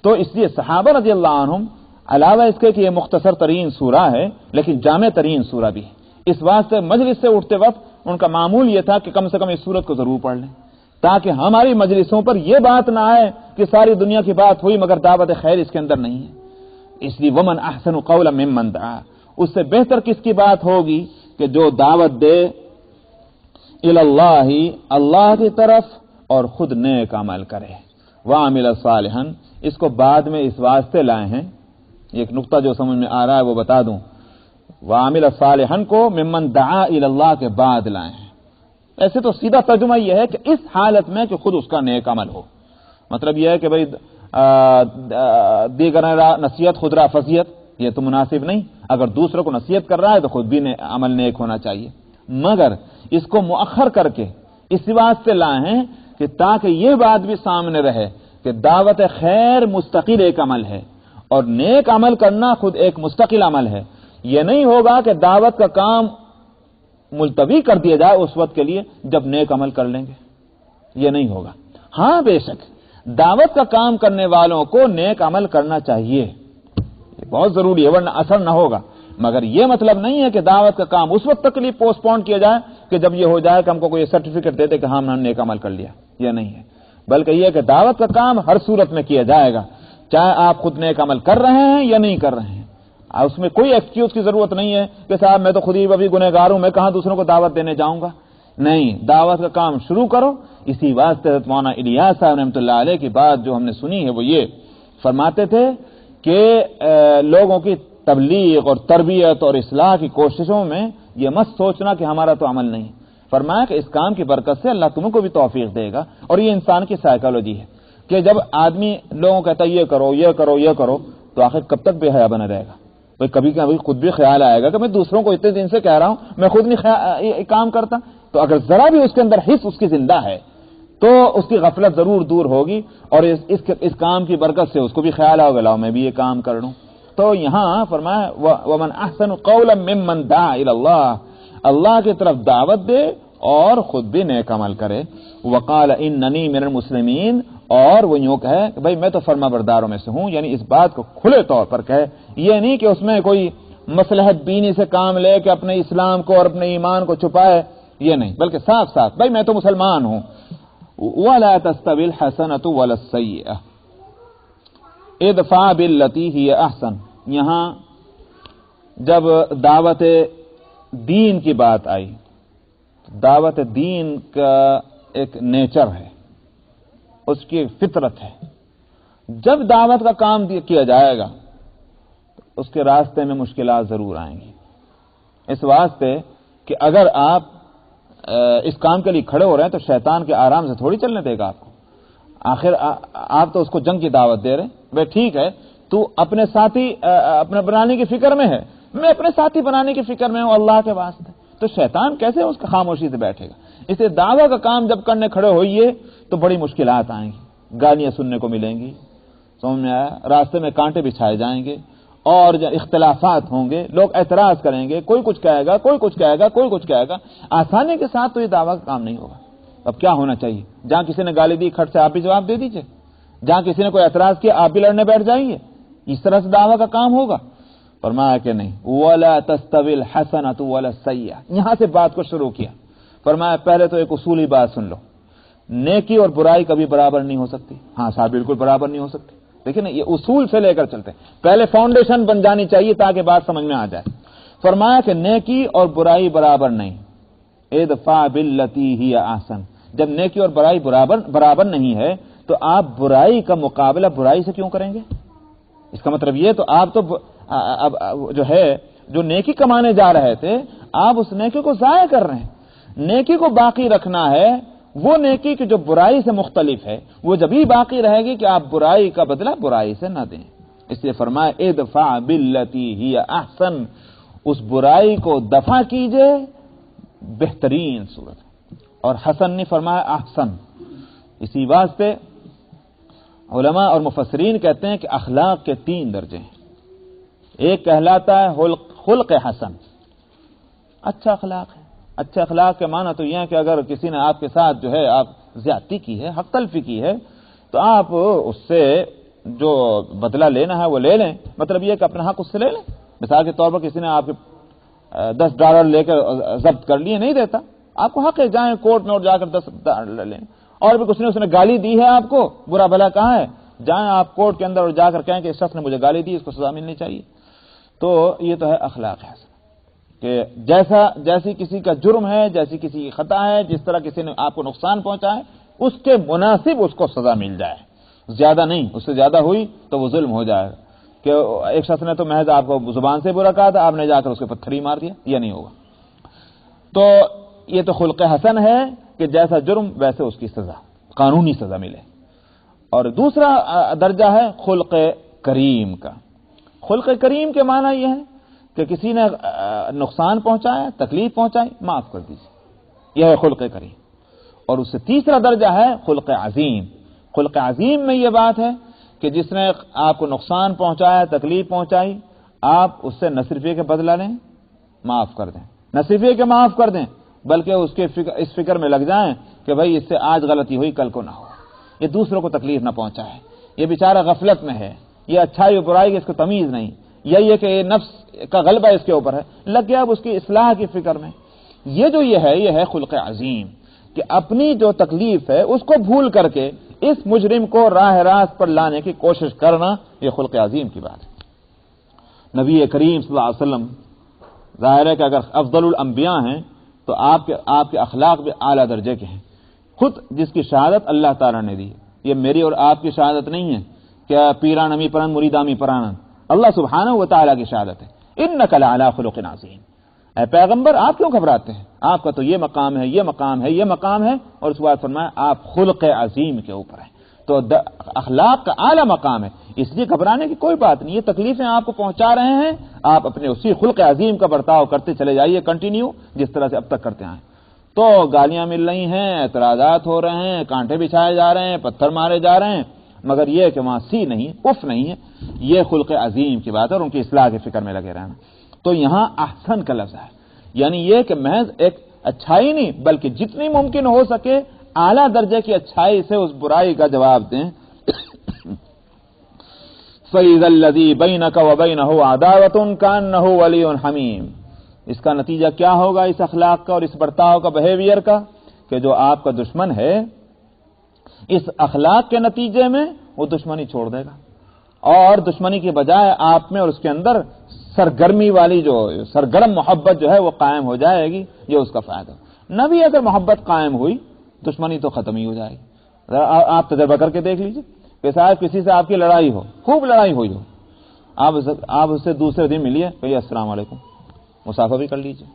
تو اس لیے صحابہ رضی اللہ عنہم علاوہ اس کے کہ یہ مختصر ترین سورہ ہے لیکن جامع ترین سورہ بھی ہے، اس واسطے مجلس سے اٹھتے وقت ان کا معمول یہ تھا کہ کم سے کم اس سورت کو ضرور پڑھ لیں، تاکہ ہماری مجلسوں پر یہ بات نہ آئے کہ ساری دنیا کی بات ہوئی مگر دعوت خیر اس کے اندر نہیں ہے. اس لیے ومن احسن قولا ممن دعا، اس سے بہتر کس کی بات ہوگی کہ جو دعوت دے الی اللہ، اللہ کی طرف، اور خود نیک عمل کرے. وعمل صالحا، اس کو بعد میں اس واسطے لائے ہیں، ایک نقطہ جو سمجھ میں آ رہا ہے وہ بتا دوں. وعمل صالحا کو ممن دعا الی اللہ کے بعد لائے ہیں. ایسے تو سیدھا ترجمہ یہ ہے کہ اس حالت میں کہ خود اس کا نیک عمل ہو. مطلب یہ ہے کہ بھئی دیگر نصیحت خود را فضیت، یہ تو مناسب نہیں. اگر دوسروں کو نصیحت کر رہا ہے تو خود بھی عمل نیک ہونا چاہیے، مگر اس کو مؤخر کر کے اس واسطے لائے ہیں کہ تاکہ یہ بات بھی سامنے رہے کہ دعوت خیر مستقل ایک عمل ہے اور نیک عمل کرنا خود ایک مستقل عمل ہے. یہ نہیں ہوگا کہ دعوت کا کام ملتوی کر دیا جائے اس وقت کے لیے جب نیک عمل کر لیں گے، یہ نہیں ہوگا. ہاں بے شک دعوت کا کام کرنے والوں کو نیک عمل کرنا چاہیے، یہ بہت ضروری ہے ورنہ اثر نہ ہوگا. مگر یہ مطلب نہیں ہے کہ دعوت کا کام اس وقت تک لیے پوسٹ پون کیا جائے کہ جب یہ ہو جائے کہ ہم کو کوئی سرٹیفکیٹ دے دے کہ ہاں ہم نے نیک عمل کر لیا، یہ نہیں ہے. بلکہ یہ کہ دعوت کا کام ہر صورت میں کیا جائے گا، چاہے آپ خود نیک عمل کر رہے ہیں یا نہیں کر رہے ہیں. اس میں کوئی ایکسکیوز کی ضرورت نہیں ہے کہ صاحب میں تو خود ہی ابھی گنہگار ہوں، میں کہاں دوسروں کو دعوت دینے جاؤں گا. نہیں، دعوت کا کام شروع کرو. اسی واسطے مولانا الیاس صاحب رحمۃ اللہ علیہ کی بات جو ہم نے سنی ہے وہ یہ فرماتے تھے کہ لوگوں کی تبلیغ اور تربیت اور اصلاح کی کوششوں میں یہ مت سوچنا کہ ہمارا تو عمل نہیں. فرمایا کہ اس کام کی برکت سے اللہ تم کو بھی توفیق دے گا. اور یہ انسان کی سائیکالوجی ہے کہ جب آدمی لوگوں کہتا ہے یہ کرو یہ کرو یہ کرو تو آخر کب تک بے حیا بنا رہے گا. بھائی کبھی کبھی خود بھی خیال آئے گا کہ میں دوسروں کو اتنے دن سے کہہ رہا ہوں میں خود نہیں کام کرتا. تو اگر ذرا بھی اس کے اندر حص اس کی زندہ ہے تو اس کی غفلت ضرور دور ہوگی اور اس کام کی برکت سے اس کو بھی خیال آئے گا لاؤ میں بھی یہ کام کر لوں. تو یہاں فرمایا ومن احسن قولا ممن دعا الی اللہ, اللہ کی طرف دعوت دے اور خود بھی نیک عمل کرے. وقال اننی من المسلمین, اور وہ یوں کہے کہ بھائی میں تو فرما برداروں میں سے ہوں, یعنی اس بات کو کھلے طور پر کہے, یہ نہیں کہ اس میں کوئی مصلحت بینی سے کام لے کہ اپنے اسلام کو اور اپنے ایمان کو چھپائے, یہ نہیں, بلکہ صاف صاف بھائی میں تو مسلمان ہوں. ولا تستوی الحسنۃ ولا السیئۃ ادفع بالتی ہی احسن. یہاں جب دعوت دین کی بات آئی, دعوت دین کا ایک نیچر ہے, اس کی فطرت ہے. جب دعوت کا کام کیا جائے گا تو اس کے راستے میں مشکلات ضرور آئیں گی, اس واسطے کہ اگر آپ اس کام کے لیے کھڑے ہو رہے ہیں تو شیطان کے آرام سے تھوڑی چلنے دے گا آپ کو. آخر آپ تو اس کو جنگ کی دعوت دے رہے ہیں. بھائی ٹھیک ہے تو اپنے ساتھی اپنے بنانے کی فکر میں ہے, میں اپنے ساتھی بنانے کی فکر میں ہوں اللہ کے واسطے, تو شیطان کیسے اس کا خاموشی سے بیٹھے گا. اس لیے دعوی کا کام جب کرنے کھڑے ہوئیے تو بڑی مشکلات آئیں گی, گالیاں سننے کو ملیں گی, سمجھ میں آیا, راستے میں کانٹے بچھائے جائیں گے اور اختلافات ہوں گے, لوگ اعتراض کریں گے, کوئی کچھ کہے گا کوئی کچھ کہے گا کوئی کچھ کہے گا. آسانی کے ساتھ تو یہ دعویٰ کا کام نہیں ہوگا. اب کیا ہونا چاہیے, جہاں کسی نے گالی دی کھٹ سے آپ بھی جواب دے دیجئے, جہاں کسی نے کوئی اعتراض کیا آپ بھی لڑنے بیٹھ جائیے, اس طرح سے دعویٰ کا کام ہوگا. فرمایا کہ نہیں, ولا تستوی الحسنۃ ولا السیئۃ, یہاں سے بات کو شروع کیا. فرمایا پہلے تو ایک اصولی بات سن لو, نیکی اور برائی کبھی برابر نہیں ہو سکتی. ہاں صاحب بالکل برابر نہیں ہو سکتی. دیکھیں نا, یہ اصول سے لے کر چلتے ہیں, پہلے فاؤنڈیشن بن جانی چاہیے تاکہ بات سمجھ میں آ جائے. فرمایا کہ نیکی اور برائی برابر نہیں, ادفع باللتی ہی احسن. جب نیکی اور برائی برابر نہیں ہے تو آپ برائی کا مقابلہ برائی سے کیوں کریں گے؟ اس کا مطلب یہ تو آپ تو جو ہے جو نیکی کمانے جا رہے تھے آپ اس نیکی کو ضائع کر رہے ہیں. نیکی کو باقی رکھنا ہے, وہ نیکی کی جو برائی سے مختلف ہے وہ جب ہی باقی رہے گی کہ آپ برائی کا بدلہ برائی سے نہ دیں. اس لیے فرمایا ادفع باللتی ہی احسن, اس برائی کو دفع کیجئے بہترین صورت. اور حسن نے فرمایا احسن. اسی واسطے علماء اور مفسرین کہتے ہیں کہ اخلاق کے 3 درجے ہیں. ایک کہلاتا ہے خلق حسن, اچھا اخلاق ہے. اچھے اخلاق کے معنی تو یہ ہے کہ اگر کسی نے آپ کے ساتھ جو ہے آپ زیادتی کی ہے, حق تلفی کی ہے, تو آپ اس سے جو بدلہ لینا ہے وہ لے لیں. مطلب یہ کہ اپنا حق اس سے لے لیں. مثال کے طور پر کسی نے آپ کے $10 لے کر ضبط کر لیے, نہیں دیتا, آپ کو حق ہے جائیں کورٹ میں اور جا کر $10 لیں. اور بھی کچھ نے اس نے گالی دی ہے آپ کو, برا بھلا کہا ہے, جائیں آپ کورٹ کے اندر اور جا کر کہیں کہ اس شخص نے مجھے گالی دی, اس کو سزا ملنی چاہیے. تو یہ تو ہے اخلاق حسن, کہ جیسی کسی کا جرم ہے, جیسی کسی کی خطا ہے, جس طرح کسی نے آپ کو نقصان پہنچا ہے اس کے مناسب اس کو سزا مل جائے, زیادہ نہیں. اس سے زیادہ ہوئی تو وہ ظلم ہو جائے گا کہ ایک شخص نے تو محض آپ کو زبان سے برا کہا تھا, آپ نے جا کر اس کے پتھر ہی مار دیا, یہ نہیں ہوگا. تو یہ تو خلق حسن ہے کہ جیسا جرم ویسے اس کی سزا, قانونی سزا ملے. اور دوسرا درجہ ہے خلق کریم کا. خلق کریم کے معنی یہ ہے کہ کسی نے نقصان پہنچایا, تکلیف پہنچائی, معاف کر دیجیے, یہ ہے خلق کریم. اور اس سے تیسرا درجہ ہے خلق عظیم. خلق عظیم میں یہ بات ہے کہ جس نے آپ کو نقصان پہنچایا, تکلیف پہنچائی, آپ اس سے نہ صرف یہ کہ بدلہ لیں, معاف کر دیں, نہ صرف یہ کہ معاف کر دیں بلکہ اس فکر میں لگ جائیں کہ بھائی اس سے آج غلطی ہوئی کل کو نہ ہو, یہ دوسروں کو تکلیف نہ پہنچائے, یہ بیچارہ غفلت میں ہے, یہ اچھائی و برائی کی اس کو تمیز نہیں, یہ کہ یہ نفس کا غلبہ اس کے اوپر ہے, لگ گیا اب اس کی اصلاح کی فکر میں. یہ ہے خلق عظیم, کہ اپنی جو تکلیف ہے اس کو بھول کر کے اس مجرم کو راہ راست پر لانے کی کوشش کرنا, یہ خلق عظیم کی بات ہے. نبی کریم صلی اللہ علیہ وسلم ظاہر ہے کہ اگر افضل الانبیاء ہیں تو آپ کے اخلاق بھی اعلیٰ درجے کے ہیں. خود جس کی شہادت اللہ تعالیٰ نے دی, یہ میری اور آپ کی شہادت نہیں ہے کہ پیران امی پران مریدامی پران, اللہ سبحانہ و تعالیٰ کی شہادت ہے. انک لعلی خلق عظیم, اے پیغمبر آپ کیوں گھبراتے ہیں؟ آپ کا تو یہ مقام ہے، یہ مقام ہے، یہ مقام ہے، اور اس کے بعد فرمایا آپ خلق عظیم کے اوپر ہیں، تو اخلاق کا اعلیٰ مقام ہے، اس لیے گھبرانے کی کوئی بات نہیں۔ یہ تکلیفیں آپ کو پہنچا رہے ہیں، آپ اپنے اسی خلق عظیم کا برتاؤ کرتے چلے جائیے کنٹینیو، جس طرح سے اب تک کرتے آئے۔ تو گالیاں مل رہی ہیں، اعتراضات ہو رہے ہیں، کانٹے بچھائے جا رہے ہیں، پتھر مارے جا رہے ہیں، مگر یہ کہ وہاں سی نہیں، اف نہیں ہے، یہ خلق عظیم کی بات ہے، اور ان کی اصلاح کی فکر میں لگے رہنا۔ تو یہاں احسن کا لفظ ہے، یعنی یہ کہ محض ایک اچھائی نہیں بلکہ جتنی ممکن ہو سکے اعلیٰ درجے کی اچھائی سے اس برائی کا جواب دیں۔ فَإِذَا الَّذِي بَيْنَكَ وَبَيْنَهُ عَدَاوَةٌ كَأَنَّهُ وَلِيٌّ حَمِيمٌ، اس کا نتیجہ کیا ہوگا اس اخلاق کا اور اس برتاؤ کا، بہیویئر کا، کہ جو آپ کا دشمن ہے اس اخلاق کے نتیجے میں وہ دشمنی چھوڑ دے گا، اور دشمنی کی بجائے آپ میں اور اس کے اندر سرگرمی والی جو سرگرم محبت جو ہے وہ قائم ہو جائے گی، یہ اس کا فائدہ۔ نہ بھی اگر محبت قائم ہوئی دشمنی تو ختم ہی ہو جائے گی۔ آپ تجربہ کر کے دیکھ لیجئے کہ صاحب کسی سے آپ کی لڑائی ہو، خوب لڑائی ہوئی ہو، آپ اس سے دوسرے دن ملیے، کہیے السلام علیکم، مسافہ بھی کر لیجئے،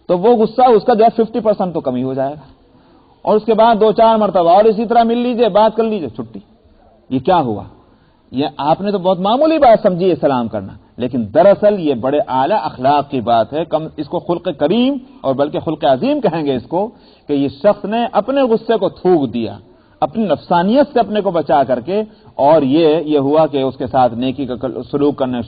تو وہ غصہ اس کا جو ہے 50% تو کمی ہو جائے گا، اور اس کے بعد 2-4 مرتبہ اور اسی طرح مل لیجئے، بات کر لیجئے، چھٹی۔ یہ کیا ہوا؟ یہ آپ نے تو بہت معمولی بات سمجھی ہے سلام کرنا، لیکن دراصل یہ بڑے اعلیٰ اخلاق کی بات ہے۔ اس کو خلق کریم اور بلکہ خلق عظیم کہیں گے اس کو، کہ یہ شخص نے اپنے غصے کو تھوک دیا، اپنی نفسانیت سے اپنے کو بچا کر کے، اور یہ ہوا کہ اس کے ساتھ نیکی کا سلوک کرنے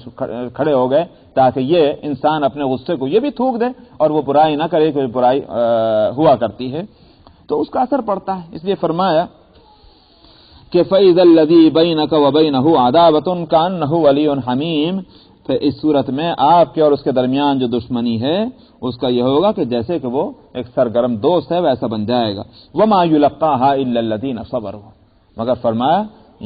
کھڑے ہو گئے، تاکہ یہ انسان اپنے غصے کو یہ بھی تھوک دے اور وہ برائی نہ کرے کہ برائی ہوا کرتی ہے، تو اس کا اثر پڑتا ہے۔ اس لیے فرمایا کہ فَإِذَا الَّذِي بَيْنَكَ وَبَيْنَهُ عَدَاوَةٌ كَأَنَّهُ وَلِيٌّ حَمِيمٌ، پھر اس صورت میں آپ کے اور اس کے درمیان جو دشمنی ہے اس کا یہ ہوگا کہ جیسے کہ وہ ایک سرگرم دوست ہے ویسا بن جائے گا۔ وَمَا يُلَقَّاهَا إِلَّا الَّذِينَ صَبَرُوا، مگر فرمایا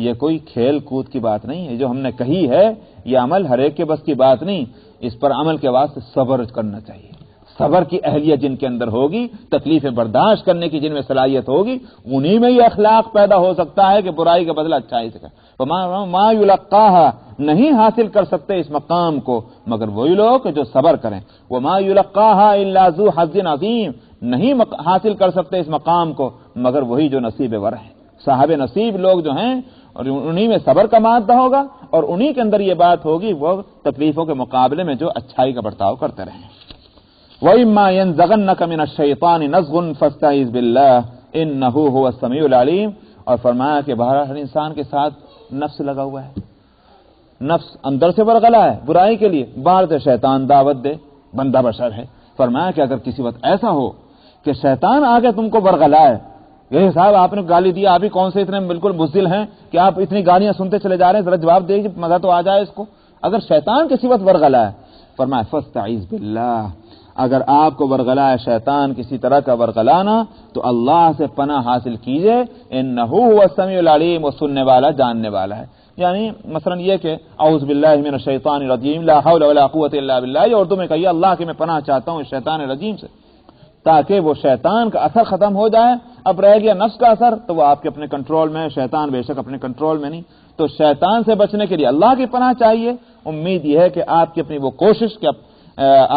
یہ کوئی کھیل کود کی بات نہیں ہے، جو ہم نے کہی ہے یہ عمل ہر ایک کے بس کی بات نہیں، اس پر عمل کے واسطے صبر کرنا چاہیے۔ صبر کی اہلیت جن کے اندر ہوگی، تکلیفیں برداشت کرنے کی جن میں صلاحیت ہوگی، انہی میں یہ اخلاق پیدا ہو سکتا ہے کہ برائی کا بدلہ اچھائی سے کرے۔ ما یلقاها، نہیں حاصل کر سکتے اس مقام کو مگر وہی لوگ جو صبر کریں۔ وما یلقاها الا ذو حظ عظیم، نہیں حاصل کر سکتے اس مقام کو مگر وہی جو نصیب ور ہیں، صاحب نصیب لوگ جو ہیں، اور انہی میں صبر کا مادہ ہوگا، اور انہی کے اندر یہ بات ہوگی وہ تکلیفوں کے مقابلے میں جو اچھائی کا برتاؤ کرتے رہیں۔ وَإِمَّا يَنزَغَنَّكَ مِنَ الشَّيْطَانِ نَزْغٌ فَاسْتَعِذْ بِاللَّهِ إِنَّهُ هُوَ السَّمِيعُ الْعَلِيمُ، اور فرمایا کہ بہرحال ہر انسان کے ساتھ نفس لگا ہوا ہے، نفس اندر سے ورغلا ہے برائی کے لیے، باہر سے شیطان دعوت دے، بندہ بشر ہے۔ فرمایا کہ اگر کسی وقت ایسا ہو کہ شیطان آگے تم کو ورغلا ہے، یہ صاحب آپ نے گالی دی، آپ ہی کون سے اتنے بالکل بزدل ہیں کہ آپ اتنی گالیاں سنتے چلے جا رہے ہیں، ذرا جواب دے مزہ تو آ جائے اس کو۔ اگر شیطان کسی وقت ورغلا ہے، فرمایا فاستعیذ باللہ، اگر آپ کو ورغلا ہے شیطان کسی طرح کا ورغلانا تو اللہ سے پناہ حاصل کیجئے، انہ هو السمیع العلیم، وہ سننے والا جاننے والا ہے۔ یعنی مثلا یہ کہ اعوذ باللہ من الشیطان الرجیم لا حول ولا قوت الا باللہ، یہ اردو میں کہیے اللہ کہ میں پناہ چاہتا ہوں اس شیطان الرجیم سے، تاکہ وہ شیطان کا اثر ختم ہو جائے۔ اب رہ گیا نفس کا اثر تو وہ آپ کے اپنے کنٹرول میں، شیطان بے شک اپنے کنٹرول میں نہیں، تو شیطان سے بچنے کے لیے اللہ کی پناہ چاہیے۔ امید یہ ہے کہ آپ کی اپنی وہ کوشش کہ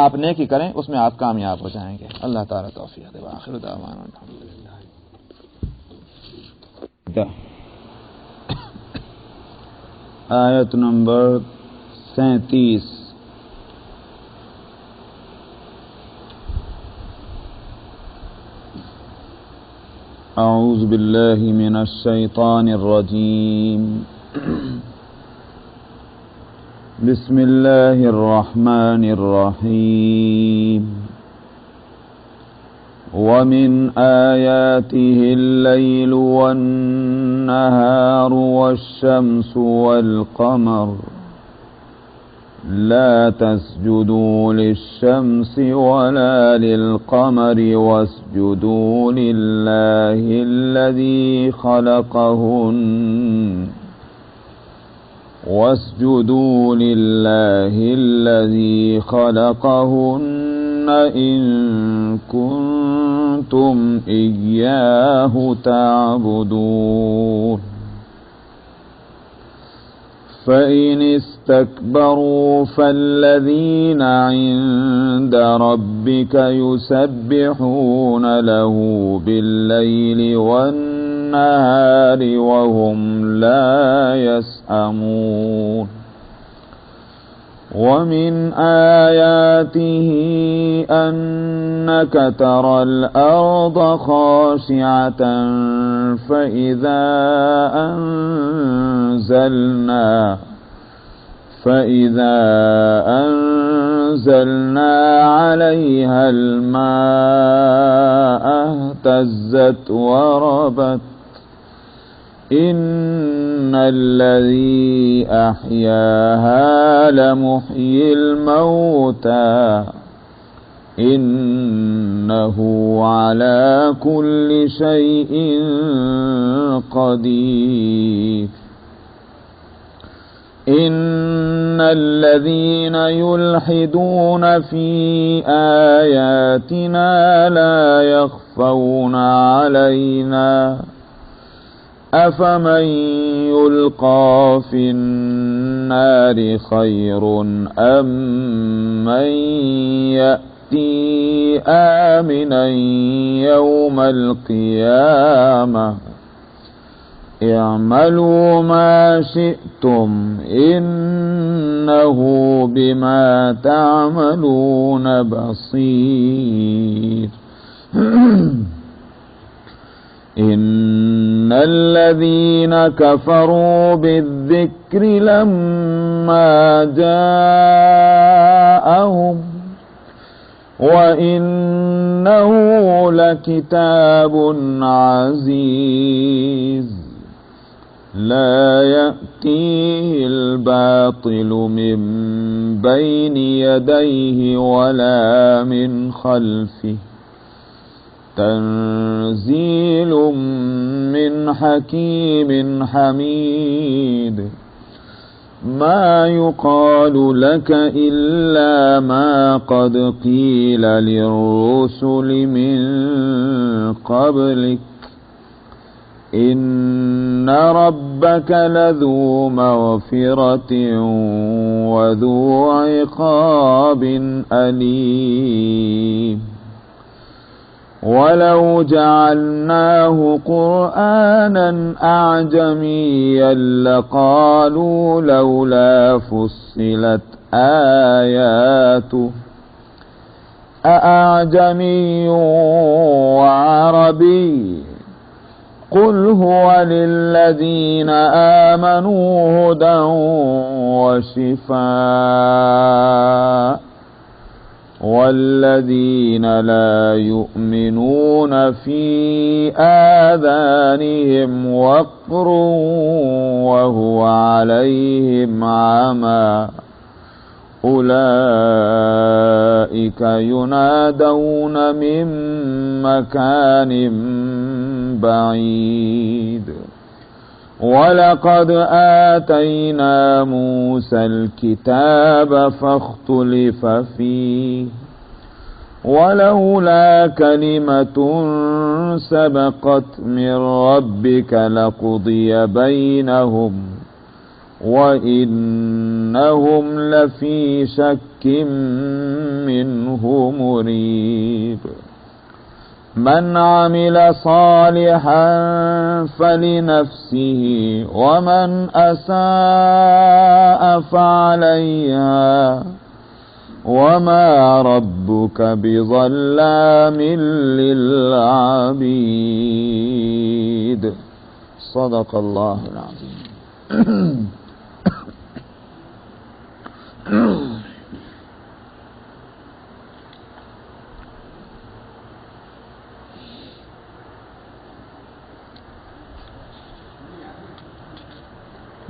آپ نیکی کریں اس میں آپ کامیاب ہو جائیں گے۔ اللہ تعالیٰ توفیق دے۔ آخر دعوانا الحمدللہ۔ آیت نمبر 37۔ اعوذ باللہ من الشیطان الرجیم، بسم اللہ الرحمن الرحیم، ومن آیاته الليل والنهار والشمس والقمر لا تسجدوا للشمس ولا للقمر واسجدوا لله الذي خلقهن إن كنتم إياه تعبدون فإن استكبروا فالذين عند ربك يسبحون له بالليل والنهار وهم لا يسأمون. ومن آياته أنك ترى الأرض خاشعة فإذا أنزلنا عليها الماء اهتزت وربت. إن الذي أحياها لمحيي الموتى إنه على كل شيء قدير. إن الذين يلحدون في آياتنا لا يخفون علينا أفمن يلقى في النار خير أم من يأتي آمنا يوم القيامة اعملوا ما شئتم إنه بما تعملون بصير. إن الذين كفروا بالذكر لما جاءهم وإنه لكتاب عزيز لا يأتيه الباطل من بين يديه ولا من خلفه تنزيل من حكيم حميد. ما يقال لك إلا ما قد قيل للرسل من قبلك إن ربك لذو مغفرة وذو عقاب أليم. ولو جعلناه قرآنا أعجميا لقالوا لولا فصلت آياته أأعجمي وعربي قل هو للذين آمنوا هدى وشفاء والذين لا يؤمنون في آذانهم وقر وهو عليهم عمى أولئك ينادون من مكان بعيد. ولقد آتينا موسى الكتاب فاختلف فيه ولولا كلمة سبقت من ربك لقضي بينهم وإنهم لفي شك منه مريب. من عمل صالحا فلنفسه ومن أساء فعليها وما ربك بظلام للعبيد. صدق الله العظيم.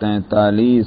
33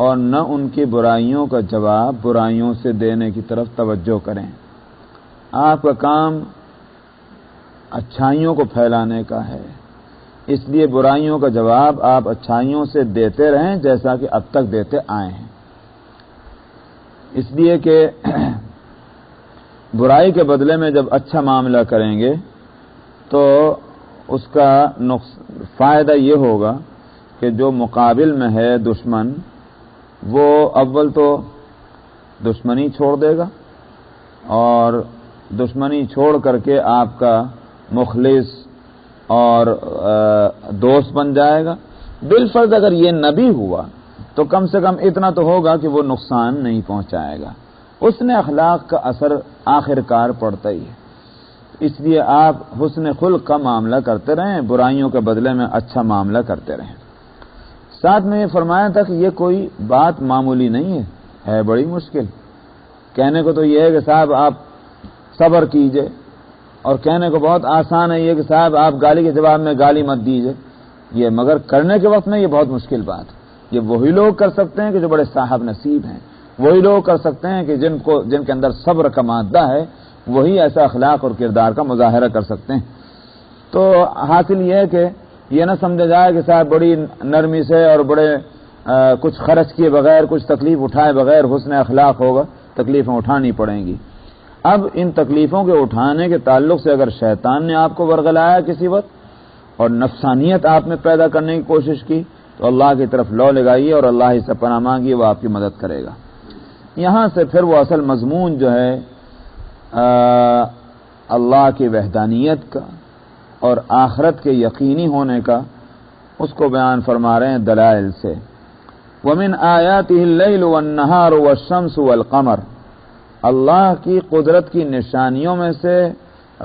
اور نہ ان کی برائیوں کا جواب برائیوں سے دینے کی طرف توجہ کریں۔ آپ کا کام اچھائیوں کو پھیلانے کا ہے، اس لیے برائیوں کا جواب آپ اچھائیوں سے دیتے رہیں جیسا کہ اب تک دیتے آئے ہیں، اس لیے کہ برائی کے بدلے میں جب اچھا معاملہ کریں گے تو اس کا فائدہ یہ ہوگا کہ جو مقابل میں ہے دشمن، وہ اول تو دشمنی چھوڑ دے گا اور دشمنی چھوڑ کر کے آپ کا مخلص اور دوست بن جائے گا۔ بالفرض اگر یہ نہ بھی ہوا تو کم سے کم اتنا تو ہوگا کہ وہ نقصان نہیں پہنچائے گا، حسن اخلاق کا اثر آخر کار پڑتا ہی ہے۔ اس لیے آپ حسن خلق کا معاملہ کرتے رہیں، برائیوں کے بدلے میں اچھا معاملہ کرتے رہیں۔ ساتھ میں یہ فرمایا تھا کہ یہ کوئی بات معمولی نہیں ہے بڑی مشکل۔ کہنے کو تو یہ ہے کہ صاحب آپ صبر کیجئے، اور کہنے کو بہت آسان ہے یہ کہ صاحب آپ گالی کے جواب میں گالی مت دیجئے، یہ مگر کرنے کے وقت میں یہ بہت مشکل بات ہے۔ یہ وہی لوگ کر سکتے ہیں کہ جو بڑے صاحب نصیب ہیں، وہی لوگ کر سکتے ہیں کہ جن کے اندر صبر کا مادہ ہے، وہی ایسا اخلاق اور کردار کا مظاہرہ کر سکتے ہیں۔ تو حاصل یہ ہے کہ یہ نہ سمجھا جائے کہ صاحب بڑی نرمی سے اور بڑے کچھ خرچ کیے بغیر، کچھ تکلیف اٹھائے بغیر حسن اخلاق ہوگا، تکلیفیں اٹھانی پڑیں گی۔ اب ان تکلیفوں کے اٹھانے کے تعلق سے اگر شیطان نے آپ کو ورغلایا کسی وقت اور نفسانیت آپ میں پیدا کرنے کی کوشش کی تو اللہ کی طرف لو لگائیے اور اللہ ہی سے پناہ مانگیے، وہ آپ کی مدد کرے گا۔ یہاں سے پھر وہ اصل مضمون جو ہے اللہ کی وحدانیت کا اور آخرت کے یقینی ہونے کا، اس کو بیان فرما رہے ہیں دلائل سے۔ وَمِنْ آيَاتِهِ اللَّيْلُ وَالنَّهَارُ وَالشَّمْسُ وَالْقَمَرُ، اللہ کی قدرت کی نشانیوں میں سے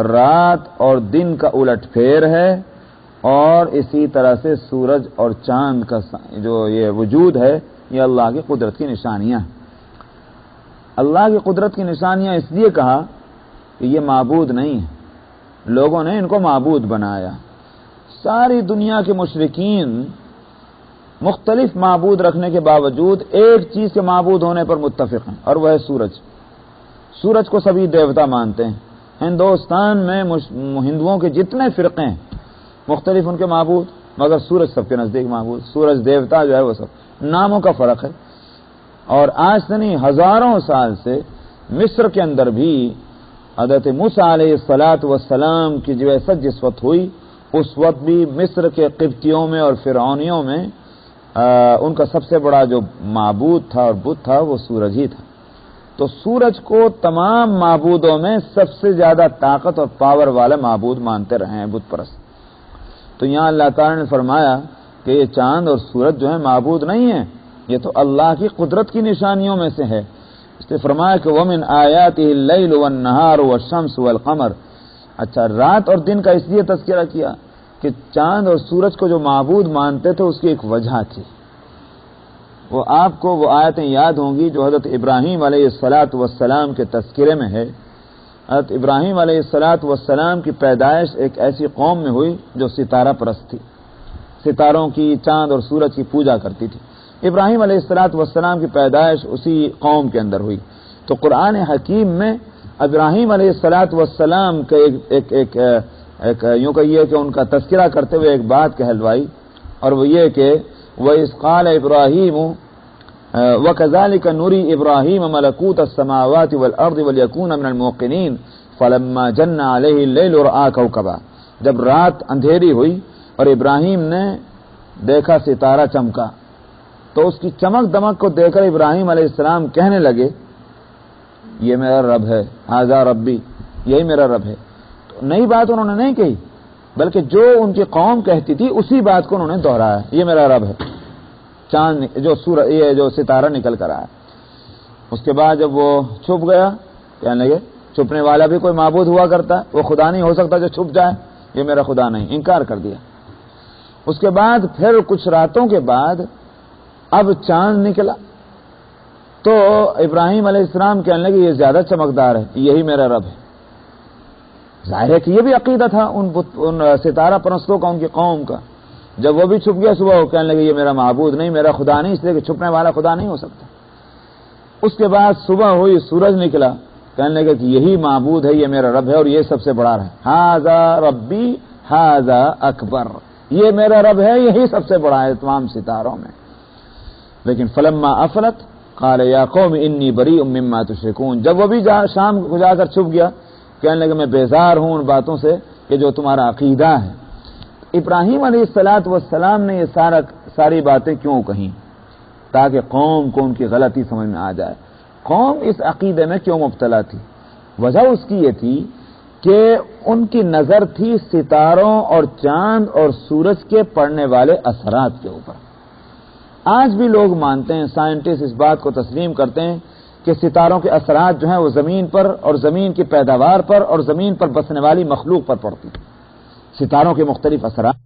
رات اور دن کا الٹ پھیر ہے، اور اسی طرح سے سورج اور چاند کا جو یہ وجود ہے، یہ اللہ کی قدرت کی نشانیاں ہیں۔ اللہ کی قدرت کی نشانیاں اس لیے کہا کہ یہ معبود نہیں ہے، لوگوں نے ان کو معبود بنایا۔ ساری دنیا کے مشرکین مختلف معبود رکھنے کے باوجود ایک چیز کے معبود ہونے پر متفق ہیں، اور وہ ہے سورج۔ سورج کو سبھی دیوتا مانتے ہیں۔ ہندوستان میں ہندوؤں کے جتنے فرقے ہیں مختلف ان کے معبود، مگر سورج سب کے نزدیک معبود، سورج دیوتا جو ہے وہ سب ناموں کا فرق ہے۔ اور آج سے نہیں، ہزاروں سال سے مصر کے اندر بھی حضرت موسیٰ علیہ السلام کی جو عزت جس وقت ہوئی، اس وقت بھی مصر کے قبطیوں میں اور فرعونیوں میں ان کا سب سے بڑا جو معبود تھا اور بت تھا وہ سورج ہی تھا۔ تو سورج کو تمام معبودوں میں سب سے زیادہ طاقت اور پاور والا معبود مانتے رہے ہیں بت پرست۔ تو یہاں اللہ تعالیٰ نے فرمایا کہ یہ چاند اور سورج جو ہے معبود نہیں ہیں، یہ تو اللہ کی قدرت کی نشانیوں میں سے ہے۔ اس نے فرمایا کہ وَمِنْ آيَاتِهِ اللَّيْلُ وَالنَّهَارُ وَالشَّمْسُ وَالْقَمَرُ۔ اچھا، رات اور دن کا اس لیے تذکرہ کیا کہ چاند اور سورج کو جو معبود مانتے تھے اس کی ایک وجہ تھی۔ وہ آپ کو وہ آیتیں یاد ہوں گی جو حضرت ابراہیم علیہ السلام کے تذکرے میں ہے۔ حضرت ابراہیم علیہ السلام کی پیدائش ایک ایسی قوم میں ہوئی جو ستارہ پرست تھی، ستاروں کی، چاند اور سورج کی پوجا کرتی تھی۔ ابراہیم علیہ السلام کی پیدائش اسی قوم کے اندر ہوئی۔ تو قرآن حکیم میں ابراہیم علیہ السلام کا ایک یوں کہیے کہ ان کا تذکرہ کرتے ہوئے ایک بات کہلوائی، اور وہ یہ کہ وَإِذْ قَالَ إِبْرَاهِيمُ وَكَذَلِكَ نُرِي إِبْرَاهِيمَ مَلَكُوتَ السَّمَاوَاتِ وَالْأَرْضِ وَلْيَكُونَ مِنَ الْمُوقِنِينَ فَلَمَّا جَنَّ عَلَيْهِ اللَّيْلُ رَأَىٰ كَوْكَبًا۔ جب رات اندھیری ہوئی اور ابراہیم نے دیکھا ستارہ چمکا، تو اس کی چمک دمک کو دیکھ کر ابراہیم علیہ السلام کہنے لگے یہ میرا رب ہے، ھذا ربی، یہی میرا رب ہے۔ تو نئی بات انہوں نے نہیں کہی، بلکہ جو ان کی قوم کہتی تھی اسی بات کو انہوں نے دہرایا، یہ میرا رب ہے، چاند یہ جو ستارہ نکل کر آیا۔ اس کے بعد جب وہ چھپ گیا، کہنے لگے چھپنے والا بھی کوئی معبود ہوا کرتا ہے، وہ خدا نہیں ہو سکتا جو چھپ جائے، یہ میرا خدا نہیں، انکار کر دیا۔ اس کے بعد پھر کچھ راتوں کے بعد اب چاند نکلا، تو ابراہیم علیہ السلام کہنے لگے یہ زیادہ چمکدار ہے، یہی میرا رب ہے۔ ظاہر ہے کہ یہ بھی عقیدہ تھا ان ستارہ پرستوں کا، ان کی قوم کا، جب وہ بھی چھپ گیا صبح وہ کہنے لگے یہ میرا معبود نہیں، میرا خدا نہیں، اس لیے کہ چھپنے والا خدا نہیں ہو سکتا۔ اس کے بعد صبح ہوئی، سورج نکلا، کہنے لگے کہ یہی معبود ہے، یہ میرا رب ہے اور یہ سب سے بڑا ہے، ھذا ربی ھذا اکبر، یہ میرا رب ہے، یہی سب سے بڑا ہے تمام ستاروں میں۔ لیکن فلما افلت قال یا قوم انی بریء مما تشرکون، جب وہ بھی شام کو جا کر چھپ گیا، کہنے لگے میں بیزار ہوں ان باتوں سے کہ جو تمہارا عقیدہ ہے۔ ابراہیم علیہ السلام نے یہ ساری باتیں کیوں کہیں؟ تاکہ قوم کو ان کی غلطی سمجھ میں آ جائے، قوم اس عقیدے میں کیوں مبتلا تھی۔ وجہ اس کی یہ تھی کہ ان کی نظر تھی ستاروں اور چاند اور سورج کے پڑنے والے اثرات کے اوپر۔ آج بھی لوگ مانتے ہیں، سائنٹسٹ اس بات کو تسلیم کرتے ہیں کہ ستاروں کے اثرات جو ہیں وہ زمین پر اور زمین کی پیداوار پر اور زمین پر بسنے والی مخلوق پر پڑتی ہیں، ستاروں کے مختلف اثرات